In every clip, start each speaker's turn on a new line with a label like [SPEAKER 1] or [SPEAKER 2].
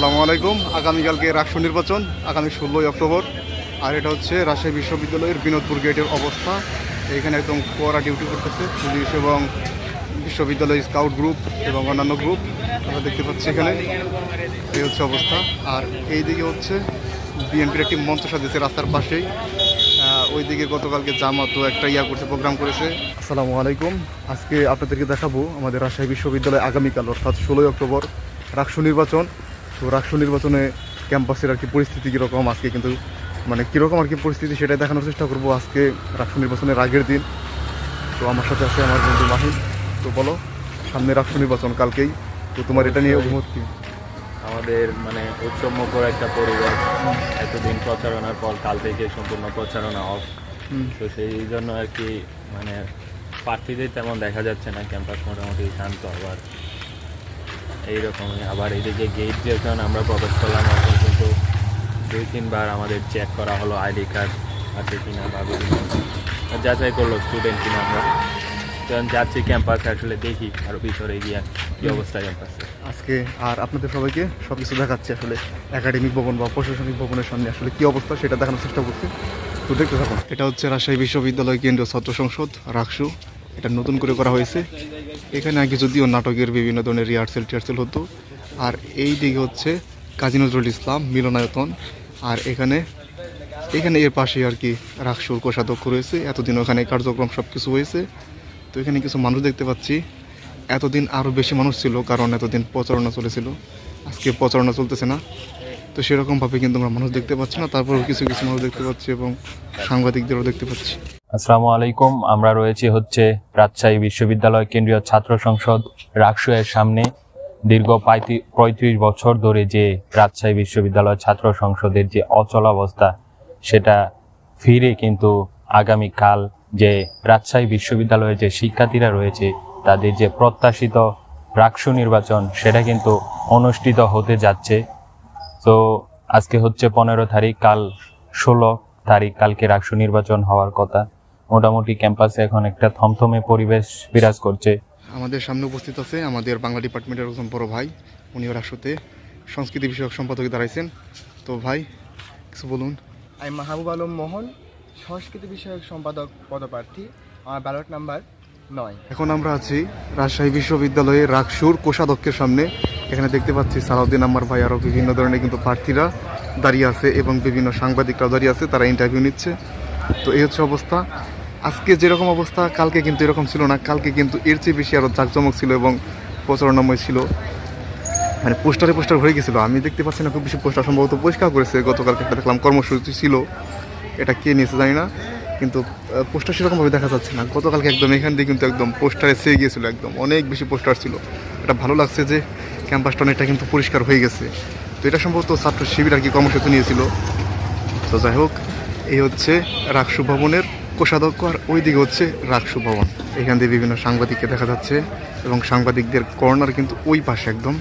[SPEAKER 1] আসসালামু আলাইকুম। আগামীকালকে রাষ্ট্র নির্বাচন, আগামী 16ই অক্টোবর। আর এটা হচ্ছে রাজশাহী বিশ্ববিদ্যালয়ের বিনোদপুর গেটের অবস্থা। এখানে একদম কড়া ডিউটি করতেছে পুলিশ এবং বিশ্ববিদ্যালয় স্কাউট গ্রুপ এবং অন্যান্য গ্রুপ আমরা দেখতে পাচ্ছি এখানে। এই হচ্ছে অবস্থা। আর এই দিকে হচ্ছে বিএনপির একটি মঞ্চ সাজিয়েছে রাস্তার পাশেই। ওইদিকে গতকালকে জামাতও একটা করছে, প্রোগ্রাম করেছে। আসসালামু আলাইকুম। আজকে আপনাদেরকে দেখাবো আমাদের রাজশাহী বিশ্ববিদ্যালয় আগামীকাল অর্থাৎ 16ই অক্টোবর রাষ্ট্র নির্বাচন। তো রাষ্ট্র নির্বাচনে ক্যাম্পাসের আর কি পরিস্থিতি কীরকম, আজকে কিন্তু মানে কীরকম আর কি পরিস্থিতি সেটাই দেখানোর চেষ্টা করবো আজকে রাষ্ট্র নির্বাচনের আগের দিন। তো আমার সাথে আছে আমার বন্ধু মাহিন। তো বলো, সামনে রাষ্ট্র নির্বাচন কালকেই, তো তোমার এটা নিয়ে অভিমত কি?
[SPEAKER 2] আমাদের মানে উৎসবমুখর একটা পরিবেশ, এতদিন প্রচারণার পর কাল থেকে সম্পূর্ণ প্রচারণা অফ। তো সেই জন্য আর কি মানে প্রার্থীদের তেমন দেখা যাচ্ছে না, ক্যাম্পাস মোটামুটি শান্ত। আবার এইরকমই আবার এদিকে গেট যখন আমরা প্রবেশ করলাম তখন কিন্তু 2-3 বার আমাদের চেক করা হলো আইডি কার্ড আছে কিনা বা বিভিন্ন যাচাই করলো স্টুডেন্ট কিনা। আমরা যখন যাচ্ছি ক্যাম্পাসে আসলে দেখি আরও ভিতরে গিয়ে কী অবস্থা ক্যাম্পাসে
[SPEAKER 1] আজকে। আর আপনাদের সবাইকে সব কিছু দেখাচ্ছি আসলে একাডেমিক ভবন বা প্রশাসনিক ভবনের সামনে আসলে কী অবস্থা সেটা দেখানোর চেষ্টা করছি। তো দেখতে থাকুন। এটা হচ্ছে রাজশাহী বিশ্ববিদ্যালয় কেন্দ্রীয় ছাত্র সংসদ রাকসু। এটা নতুন করে করা হয়েছে। এখানে আগে যদিও নাটকের বিভিন্ন ধরনের রিহার্সেল হতো। আর এই দিকে হচ্ছে কাজী নজরুল ইসলাম মিলনায়তন। আর এখানে এর পাশে আর কি রাকসুর কোষাধ্যক্ষ রয়েছে। এতদিন ওখানে কার্যক্রম সব কিছু হয়েছে। তো এখানে কিছু মানুষ দেখতে পাচ্ছি। এতদিন আরও বেশি মানুষ ছিল, কারণ এতদিন প্রচারণা চলেছিল। আজকে প্রচারণা চলতেছে না, তো সেরকমভাবে কিন্তু আমরা মানুষ দেখতে পাচ্ছি না। তারপরেও কিছু কিছু মানুষ দেখতে পাচ্ছি এবং সাংবাদিকদেরও দেখতে পাচ্ছি।
[SPEAKER 2] আসসালামু আলাইকুম। আমরা রয়েছি হচ্ছে রাজশাহী বিশ্ববিদ্যালয় কেন্দ্রীয় ছাত্র সংসদ রাকসু এর সামনে। দীর্ঘ 35 বছর ধরে যে রাজশাহী বিশ্ববিদ্যালয় ছাত্র সংসদের যে অচলাবস্থা সেটা ফিরে কিন্তু আগামীকাল যে রাজশাহী বিশ্ববিদ্যালয়ের যে শিক্ষার্থীরা রয়েছে তাদের যে প্রত্যাশিত রাকসু নির্বাচন সেটা কিন্তু অনুষ্ঠিত হতে যাচ্ছে। তো আজকে হচ্ছে 15 তারিখ, কাল 16 তারিখ, কালকে রাকসু নির্বাচন হওয়ার কথা। মোটামুটি ক্যাম্পাসে এখন একটা থমথমে পরিবেশ বিরাজ করছে।
[SPEAKER 1] আমাদের সামনে উপস্থিত আছে আমাদের বাংলা ডিপার্টমেন্টের একজন বড় ভাই। উনি রাকসুতে সংস্কৃতি বিষয়ক সম্পাদক দাঁড়াইছেন। তো ভাই কিছু বলুন।
[SPEAKER 3] আমি মাহবুব আলম মোহন, সংস্কৃতি বিষয়ক সম্পাদক পদপ্রার্থী। আমার ব্যালট নাম্বার 9।
[SPEAKER 1] এখন আমরা আছি রাজশাহী বিশ্ববিদ্যালয়ের রাকসুর কোষাধ্যক্ষের সামনে। এখানে দেখতে পাচ্ছি সালাউদ্দিন আমার ভাই, আরও বিভিন্ন ধরনের কিন্তু প্রার্থীরা দাঁড়িয়ে আছে এবং বিভিন্ন সাংবাদিকরাও দাঁড়িয়ে আছে, তারা ইন্টারভিউ নিচ্ছে। তো এই হচ্ছে অবস্থা। আজকে যেরকম অবস্থা কালকে কিন্তু এরকম ছিল না। কালকে কিন্তু এর চেয়ে বেশি আরও জাঁকজমক ছিল এবং প্রচারণাময় ছিল। মানে পোস্টার হয়ে গেছিলো। আমি দেখতে পাচ্ছি না খুব বেশি পোস্টার, সম্ভবত পরিষ্কার করেছে। গতকালকে একটা দেখলাম কর্মসূচি ছিল, এটা কে নিয়েছে জানি না, কিন্তু পোস্টার সেরকমভাবে দেখা যাচ্ছে না। গতকালকে একদম এখান দিয়ে কিন্তু একদম পোস্টারে সেয়ে গিয়েছিলো, একদম অনেক বেশি পোস্টার ছিল। এটা ভালো লাগছে যে ক্যাম্পাসটা অনেকটা কিন্তু পরিষ্কার হয়ে গেছে। তো এটা সম্ভবত ছাত্র শিবির আর কি কর্মসূচি নিয়েছিল। তো যাই হোক, এই হচ্ছে রাকসু ভবনের কোষাধ্যক্ষ, আর ওই দিকে হচ্ছে রাকসু ভবন। এখান দিয়ে বিভিন্ন সাংবাদিককে দেখা যাচ্ছে এবং সাংবাদিকদের কর্নার কিন্তু ওই পাশে একদম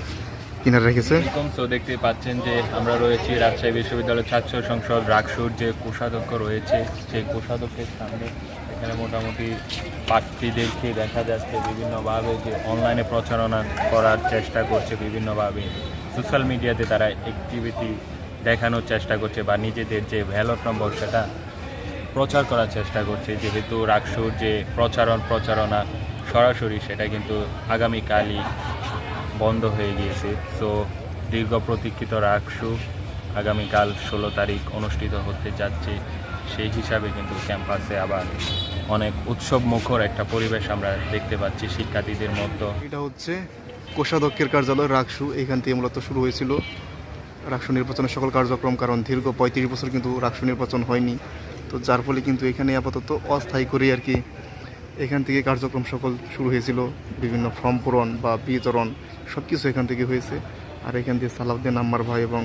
[SPEAKER 1] কিনারে রেখেছে।
[SPEAKER 2] তো দেখতে পাচ্ছেন যে আমরা রয়েছি রাজশাহী বিশ্ববিদ্যালয় ছাত্র সংসদ রাকসুর যে কোষাধ্যক্ষ রয়েছে সেই কোষাধ্যক্ষের সামনে। এখানে মোটামুটি প্রার্থীদেরকে দেখা যাচ্ছে বিভিন্নভাবে যে অনলাইনে প্রচারণা করার চেষ্টা করছে, বিভিন্নভাবে সোশ্যাল মিডিয়াতে তারা অ্যাক্টিভিটি দেখানোর চেষ্টা করছে বা নিজেদের যে ব্যালট নম্বর সেটা প্রচার করার চেষ্টা করছে। যেহেতু রাকসুর যে প্রচারণা সরাসরি সেটা কিন্তু আগামীকালই বন্ধ হয়ে গিয়েছে। তো দীর্ঘ প্রতীক্ষিত রাকসু আগামীকাল 16 তারিখ অনুষ্ঠিত হতে যাচ্ছে। সেই হিসাবে কিন্তু ক্যাম্পাসে আবার অনেক উৎসব মুখর একটা পরিবেশ আমরা দেখতে পাচ্ছি শিক্ষার্থীদের মধ্যে।
[SPEAKER 1] এটা হচ্ছে কোষাধ্যক্ষের কার্যালয় রাকসু। এখান থেকে মূলত শুরু হয়েছিল রাকসু নির্বাচনের সকল কার্যক্রম, কারণ দীর্ঘ 35 বছর কিন্তু রাকসু নির্বাচন হয়নি। তো যার ফলে কিন্তু এখানে আপাতত অস্থায়ী করে আর কি এখান থেকে কার্যক্রম সকল শুরু হয়েছিল। বিভিন্ন ফর্ম পূরণ বা বিতরণ সব কিছু এখান থেকে হয়েছে। আর এখান দিয়ে সালাউদ্দিন আম্মার ভাই এবং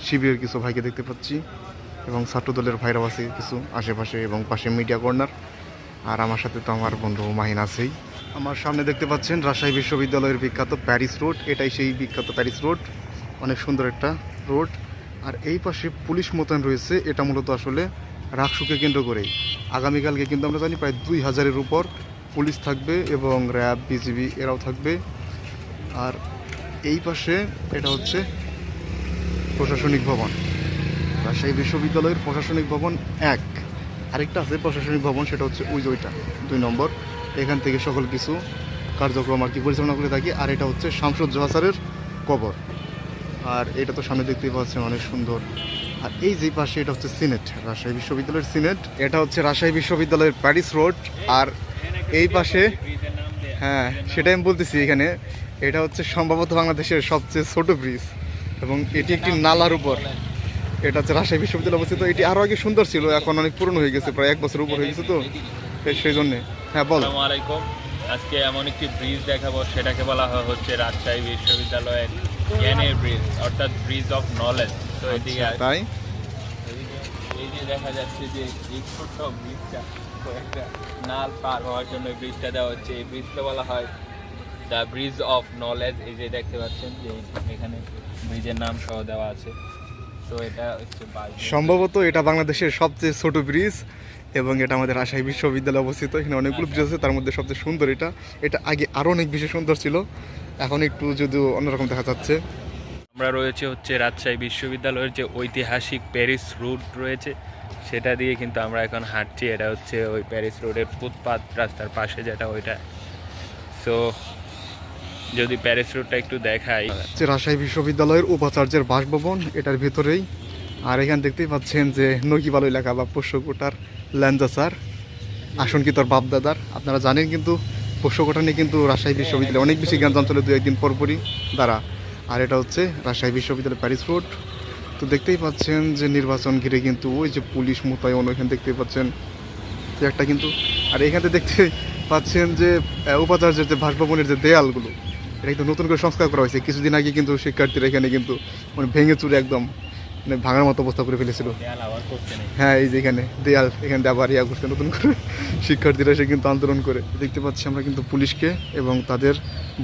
[SPEAKER 1] শিবিরের কিছু ভাইকে দেখতে পাচ্ছি এবং ছাত্রদলের ভাইরাও আছে কিছু আশেপাশে এবং পাশে মিডিয়া কর্নার। আর আমার সাথে তো আমার বন্ধু মাহিন আছেই। আমার সামনে দেখতে পাচ্ছেন রাজশাহী বিশ্ববিদ্যালয়ের বিখ্যাত প্যারিস রোড। এটাই সেই বিখ্যাত প্যারিস রোড, অনেক সুন্দর একটা রোড। আর এই পাশে পুলিশ মোতায়েন রয়েছে। এটা মূলত আসলে রাকসুকে কেন্দ্র করেই। আগামীকালকে কিন্তু আমরা জানি প্রায় 2000-এর উপর পুলিশ থাকবে এবং র্যাব, বিজিবি এরাও থাকবে। আর এই পাশে এটা হচ্ছে প্রশাসনিক ভবন, রাজশাহী বিশ্ববিদ্যালয়ের প্রশাসনিক ভবন 1। আরেকটা আছে প্রশাসনিক ভবন, সেটা হচ্ছে ওই যে ওইটা 2 নম্বর। এখান থেকে সকল কিছু কার্যক্রম আর কি পরিচালনা করে থাকি। আর এটা হচ্ছে শামসুজ্জোহা স্যারের কবর। আর এটা তো সামনে দেখতেই পাচ্ছেন অনেক সুন্দর। আর এই যে পাশে এটা হচ্ছে সিনেট, রাজশাহী বিশ্ববিদ্যালয়ের সিনেট। এটা হচ্ছে রাজশাহী বিশ্ববিদ্যালয়ের প্যারিস রোড। আর এই পাশে, হ্যাঁ সেটাই আমি বলতেছি, এখানে এটা হচ্ছে সম্ভবত বাংলাদেশের সবচেয়ে ছোট ব্রিজ এবং এটি একটি নালার উপর। এটা হচ্ছে রাজশাহী বিশ্ববিদ্যালয় অবস্থিত। এটি আরও আগে সুন্দর ছিল, এখন অনেক পুরনো হয়ে গেছে, প্রায় 1 বছর উপর হয়ে গেছে, তো সেই জন্যে। হ্যাঁ বল।
[SPEAKER 2] আসসালামু আলাইকুম। আজকে এমন একটি ব্রিজ দেখাবো, সেটাকে বলা হয় হচ্ছে রাজশাহী বিশ্ববিদ্যালয়ের জ্ঞানের ব্রিজ, অর্থাৎ ব্রিজ অফ নলেজ। তো এদিকে
[SPEAKER 1] তাই
[SPEAKER 2] এই যে দেখা যাচ্ছে যে এই ছোট্ট ব্রিজটা, তো একটা নাল পার হওয়ার জন্য এই ব্রিজটা দেওয়া হচ্ছে। এই ব্রিজটা বলা হয় দ্য ব্রিজ অফ নলেজ। এই যে দেখতে পাচ্ছেন যে এখানে ব্রিজের নাম সহ দেওয়া আছে। তো এটা হচ্ছে
[SPEAKER 1] সম্ভবত এটা বাংলাদেশের সবচেয়ে ছোট ব্রিজ এবং এটা আমাদের রাজশাহী বিশ্ববিদ্যালয়ে অবস্থিত। এখানে অনেকগুলো ব্রিজ আছে, তার মধ্যে সবচেয়ে সুন্দর এটা। এটা আগে আরও অনেক বেশি সুন্দর ছিল, এখন একটু যদিও অন্যরকম দেখা যাচ্ছে।
[SPEAKER 2] আমরা রয়েছে হচ্ছে রাজশাহী বিশ্ববিদ্যালয়ের যে ঐতিহাসিক প্যারিস রুট রয়েছে, সেটা দিয়ে কিন্তু আমরা এখন হাঁটছি। এটা হচ্ছে ওই প্যারিস রোডের ফুটপাথ রাস্তার পাশে যেটা, ওইটা। সো যদি প্যারিস রোডটা একটু দেখাই,
[SPEAKER 1] যে রাজশাহী বিশ্ববিদ্যালয়ের উপাচার্যের বাসভবন এটার ভেতরেই। আর এখানে দেখতেই পাচ্ছেন যে নকিবালু এলাকা বা পোষ্যকোটার ল্যান্ডা স্যার, আসন কি তোর বাপদাদার। আপনারা জানেন কিন্তু পোষ্যকোটা নিয়ে কিন্তু রাজশাহী বিশ্ববিদ্যালয় অনেক বেশি জ্ঞান চলে 2-1 দিন পরপরই দ্বারা। আর এটা হচ্ছে রাজশাহী বিশ্ববিদ্যালয় প্যারিস রোড। তো দেখতেই পাচ্ছেন যে নির্বাচন ঘিরে কিন্তু ওই যে পুলিশ মোতায়েন, ওইখানে দেখতেই পাচ্ছেন যে একটা কিন্তু। আর এখানে দেখতে পাচ্ছেন যে উপাচার্যের যে বাসভবনের যে দেয়ালগুলো, এটা কিন্তু নতুন করে সংস্কার করা হয়েছে। কিছুদিন আগে কিন্তু শিক্ষার্থীরা এখানে কিন্তু মানে ভেঙে চুরে একদম মানে ভাঙার মতো অবস্থা করে ফেলেছিল। হ্যাঁ এই যে এখানে দেয়াল, এখানে আবার ইয়া করছে নতুন করে শিক্ষার্থীরা এসে কিন্তু আন্দোলন করে। দেখতে পাচ্ছি আমরা কিন্তু পুলিশকে, এবং তাদের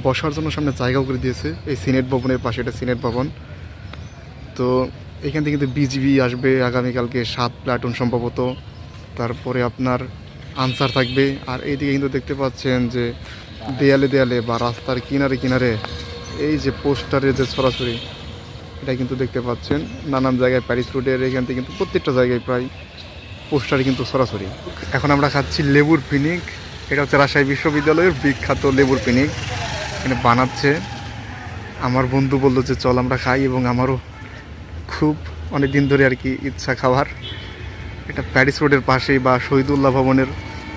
[SPEAKER 1] বসার জন্য সামনে জায়গাও করে দিয়েছে এই সিনেট ভবনের পাশে। এটা সিনেট ভবন। তো এখান থেকে কিন্তু বিজিবি আসবে আগামীকালকে 7 প্লাটুন সম্ভবত। তারপরে আপনার আনসার থাকবে। আর এইদিকে কিন্তু দেখতে পাচ্ছেন যে দেয়ালে দেয়ালে বা রাস্তার কিনারে কিনারে এই যে পোস্টারে যে ছড়াছড়ি, এটা কিন্তু দেখতে পাচ্ছেন নানান জায়গায় প্যারিস রোডের এখান থেকে কিন্তু প্রত্যেকটা জায়গায় প্রায় পোস্টারে কিন্তু ছড়াছড়ি। এখন আমরা খাচ্ছি লেবুর পিনিক। এটা হচ্ছে রাজশাহী বিশ্ববিদ্যালয়ের বিখ্যাত লেবুর পিনিক। এখানে বানাচ্ছে আমার বন্ধু, বললো যে চল আমরা খাই, এবং আমারও খুব অনেক দিন ধরে আর কি ইচ্ছা খাওয়ার। এটা প্যারিস রোডের পাশেই বা শহীদুল্লাহ ভবনের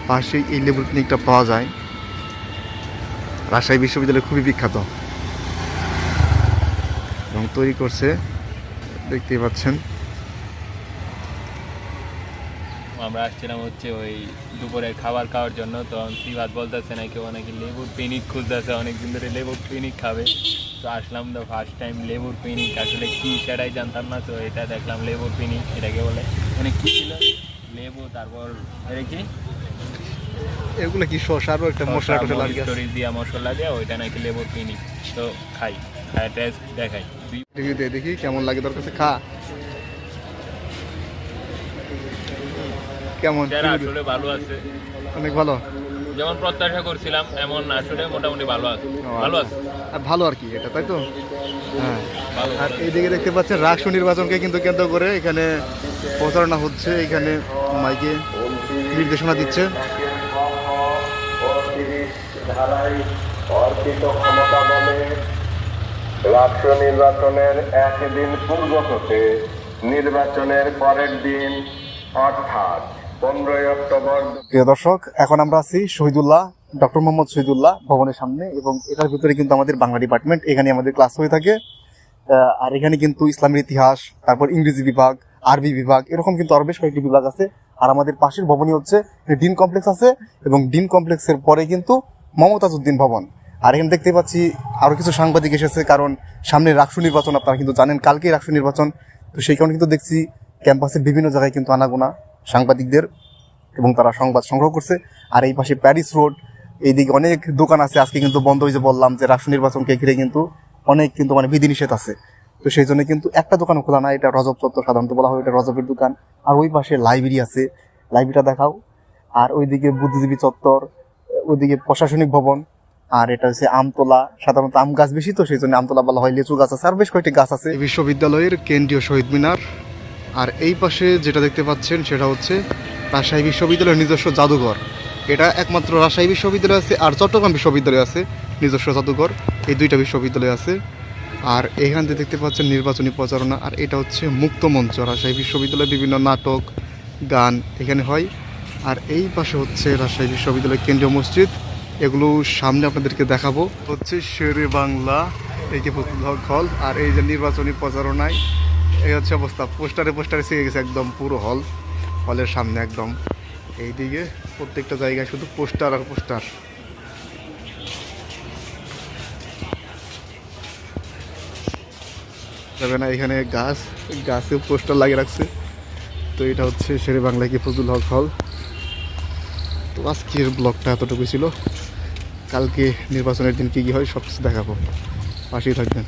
[SPEAKER 1] পাশেই এই লেবুর পিনিকটা পাওয়া যায়। রাজশাহী বিশ্ববিদ্যালয় খুবই বিখ্যাত এবং তৈরি করছে দেখতেই পাচ্ছেন।
[SPEAKER 2] আমরা আসছিলাম হচ্ছে ওই দুপুরের খাবার খাওয়ার জন্য। তো সিবাদ বলতেছে নাকি অনেকে লেবুর পিনিক খুঁজতেছে, অনেকদিন ধরে লেবুর পিনিক খাবে। তো আসলাম, তো ফার্স্ট টাইম লেবুর পিনিক আসলে কি সেটাই জানতাম না। তো এটা দেখলাম লেবুর পিনিক, এটাকে বলে। মানে কি ছিল, লেবু, তারপর এটা কি,
[SPEAKER 1] এগুলো কি শসারও একটা মশলা
[SPEAKER 2] দিয়া মশলা দেওয়া, ওইটা নাকি লেবুর পিনিক। তো খাই, টেস্ট দেখাই,
[SPEAKER 1] দেখি কেমন লাগে তোর কাছে। খা কেমন।
[SPEAKER 2] আসলে ভালো আছে,
[SPEAKER 1] অনেক ভালো,
[SPEAKER 2] যেমন প্রত্যাশা করছিলাম এমন আসলে মোটামুটি ভালো আছে। ভালো আছে
[SPEAKER 1] আর ভালো আর কি এটা, তাই তো। হ্যাঁ।
[SPEAKER 2] ভালো।
[SPEAKER 1] আর এইদিকে দেখতে পাচ্ছেন রাষ্ট্র নির্বাচনকে কিন্তু কেন্দ্র করে এখানে প্রচারণা হচ্ছে। এখানে মাইকে নির্দেশনা দিচ্ছে।
[SPEAKER 4] রাষ্ট্র নির্বাচনের একদিন পূর্ব হতে নির্বাচনের পরের দিন অর্থাৎ 15 অক্টোবর।
[SPEAKER 1] প্রিয় দর্শক, এখন আমরা আছি শহীদুল্লাহ, ডক্টর মোহাম্মদ শহীদুল্লাহ ভবনের সামনে, এবং এটার ভিতরে কিন্তু আমাদের বাংলা ডিপার্টমেন্ট, এখানে আমাদের ক্লাস হয়ে থাকে। আর এখানে কিন্তু ইসলামের ইতিহাস, তারপর ইংরেজি বিভাগ, আরবি বিভাগ, এরকম কিন্তু আরো বেশ কয়েকটি বিভাগ আছে। আর আমাদের পাশের ভবনই হচ্ছে ডিন কমপ্লেক্স আছে, এবং ডিন কমপ্লেক্সের পরে কিন্তু মমতাজ উদ্দিন ভবন। আর এখানে দেখতে পাচ্ছি আরো কিছু সাংবাদিক এসেছে, কারণ সামনে রাষ্ট্র নির্বাচন, আপনারা কিন্তু জানেন কালকেই রাষ্ট্র নির্বাচন। তো সেই কারণে কিন্তু দেখছি ক্যাম্পাসের বিভিন্ন জায়গায় কিন্তু আনাগোনা সাংবাদিকদের, এবং তারা সংবাদ সংগ্রহ করছে। আর এই পাশে প্যারিস রোড, এইদিকে অনেক দোকান আছে আজকে কিন্তু বন্ধ হয়েছে। বললাম যে রাষ্ট্র নির্বাচনকে ঘিরে কিন্তু অনেক কিন্তু মানে বিধিনিষেধ আছে। তো সেই জন্য কিন্তু একটা দোকানও খোলা না। এটা রজব চত্বর সাধারণত বলা হয়, এটা রজবের দোকান। আর ওই পাশে লাইব্রেরি আছে, লাইব্রেরিটা দেখাও। আর ওইদিকে বুদ্ধিজীবী চত্বর, ওইদিকে প্রশাসনিক ভবন, আর এটা হচ্ছে আমতলা, সাধারণত আম গাছ বেশি তো সেই জন্য আমতলা বলা হয়। লিচু গাছ আছে আর বেশ কয়েকটি গাছ আছে। এই বিশ্ববিদ্যালয়ের কেন্দ্রীয় শহীদ মিনার। আর এই পাশে যেটা দেখতে পাচ্ছেন সেটা হচ্ছে রাজশাহী বিশ্ববিদ্যালয়ের নিজস্ব জাদুঘর। এটা একমাত্র রাজশাহী বিশ্ববিদ্যালয় আছে আর চট্টগ্রাম বিশ্ববিদ্যালয় আছে নিজস্ব জাদুঘর, এই দুইটা বিশ্ববিদ্যালয় আছে। আর এখান থেকে দেখতে পাচ্ছেন নির্বাচনী প্রচারণা। আর এটা হচ্ছে মুক্ত মঞ্চ, রাজশাহী বিশ্ববিদ্যালয়ে বিভিন্ন নাটক গান এখানে হয়। আর এই পাশে হচ্ছে রাজশাহী বিশ্ববিদ্যালয়ের কেন্দ্রীয় মসজিদ, এগুলো সামনে আপনাদেরকে দেখাবো। হচ্ছে শেরে বাংলা একে ফজলুল হক হল। আর এই যে নির্বাচনী প্রচারণায় এই হচ্ছে অবস্থা, পোস্টারে ছেয়ে গেছে একদম পুরো হলের সামনে একদম। এইদিকে প্রত্যেকটা জায়গায় শুধু পোস্টার আর পোস্টার। যাবে না, এখানে গাছে পোস্টার লাগিয়ে রাখছে। তো এটা হচ্ছে শেরে বাংলা কি ফজলুল হক হল। তো আজকের ব্লগটা এতটুকু ছিল, কালকে নির্বাচনের দিন কী কী হয় সব কিছু দেখাবো, পাশেই থাকবেন।